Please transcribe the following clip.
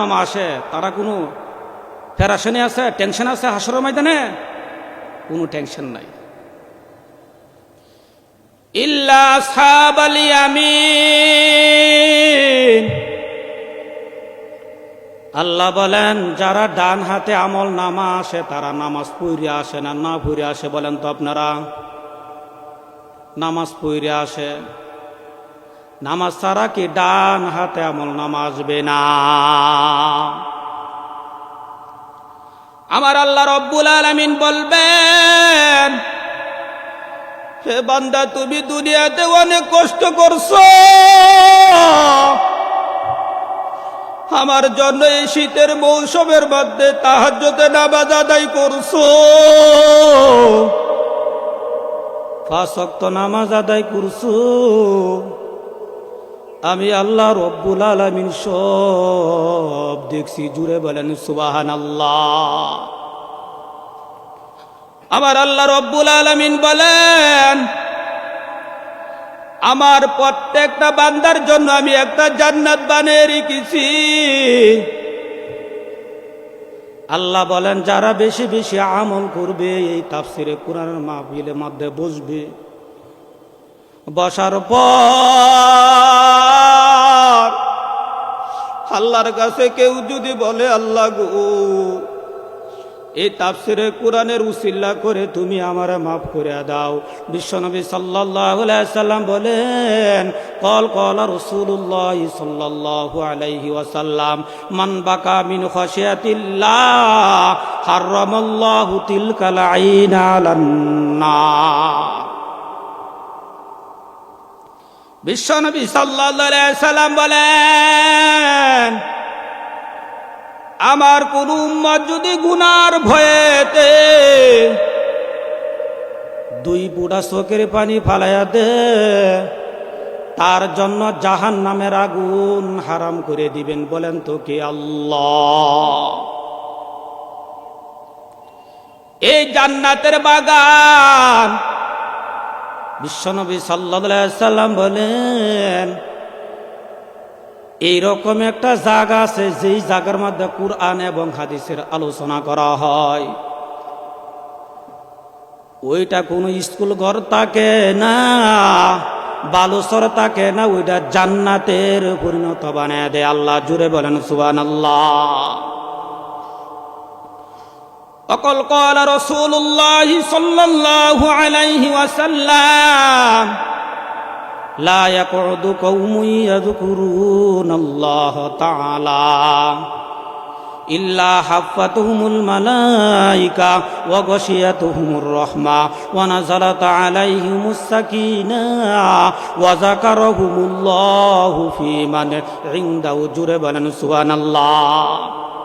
নামা আসে তারা কোনো প্যারাশনে আছে, টেনশন আছে? হাসরের ময়দানে কোনো টেনশন নাই। ইল্লা আসহাবাল ইয়ামিন, আল্লাহ বলেন যারা ডান হাতে আমল নামা আসে তারা নামাজ পড়ে আসে না না পড়ে আসে? বলেন তো আপনারা। নামাজ পড়ে আসে। নামাজ ছাড়া কি ডান হাতে আমল নামা আসবে না? আমার আল্লাহ রব্বুল আলামিন বলবেন, হে বান্দা তুমি দুনিয়াতে অনেক কষ্ট করছো, আমার জন্য এই শীতের মৌসুমের মধ্যে তাহাজ্জুদে নামাজ আদায় করছো, 5 ওয়াক্ত নামাজ আদায় করছো। আমি আল্লাহ রব্বুল আলামিন সব দেখছি। জুড়ে বলেন সুবহানাল্লাহ। আমার আল্লাহ রব্বুল আলামিন বলেন, আমার প্রত্যেকটা বান্দার জন্য আমি একটা জান্নাত বানিয়ে রেখেছি। আল্লাহ বলেন যারা বেশি বেশি আমল করবে, এই তাফসিরে কোরআনের মাহফিলের মধ্যে বসবে, বসার পর আল্লাহর কাছে কেউ যদি বলে, আল্লাহ গো এই তাফসিরে কোরআনের উসিলা করে তুমি আমারে মাফ করে দাও, বিশ্বনবী সাল্লাল্লাহু আলাইহি ওয়াসাল্লাম বলেন, ক্বালা রাসূলুল্লাহ সাল্লাল্লাহু আলাইহি ওয়াসাল্লাম, মান বাকা মিন খাশিয়াতিল্লাহ হারামাল্লাহু তিলকাল আইন আলান নার। বিশ্বনবী সাল্লাল্লাহু আলাইহি ওয়াসাল্লাম বলেন, আমার কোন উম্মত যদি গুনার ভয়েতে 2 বুড়া চোখের পানি ফালাইয়া দে, তার জন্য জাহান্নামের আগুন হারাম করে দিবেন। বলেন তো কে? আল্লাহ। এই জান্নাতের বাগান, বিশ্বনবী সাল্লাল্লাহু আলাইহি ওয়াসাল্লাম বলেন, এইরকম একটা জায়গা আছে যেই জায়গার মধ্যে কুরআন এবং হাদিসের আলোচনা করা হয়। ওইটা কোনো স্কুল ঘর থাকে না, বালুচর থাকে না, ওইটা জান্নাতের পরিণত বানায় দেয় আল্লাহ। জুড়ে বলেন সুবহানাল্লাহ। অকল ক্বালা রাসূলুল্লাহ সাল্লাল্লাহু আলাইহি ওয়াসাল্লাম, লা ইয়াকুদু কওমুন ইয়াযকুরুনাল্লাহ তাআলা ইল্লা হাফাতুহুমুল মালায়েকা ওয়া গাশিয়াতুহুমুর রাহমা ওয়া নাযালাত আলাইহিমুস সাকিনাহ ওয়া যাকারাহুমুল্লাহু ফী মান ইনদাহু। জুরে বলেন সুবহানাল্লাহ।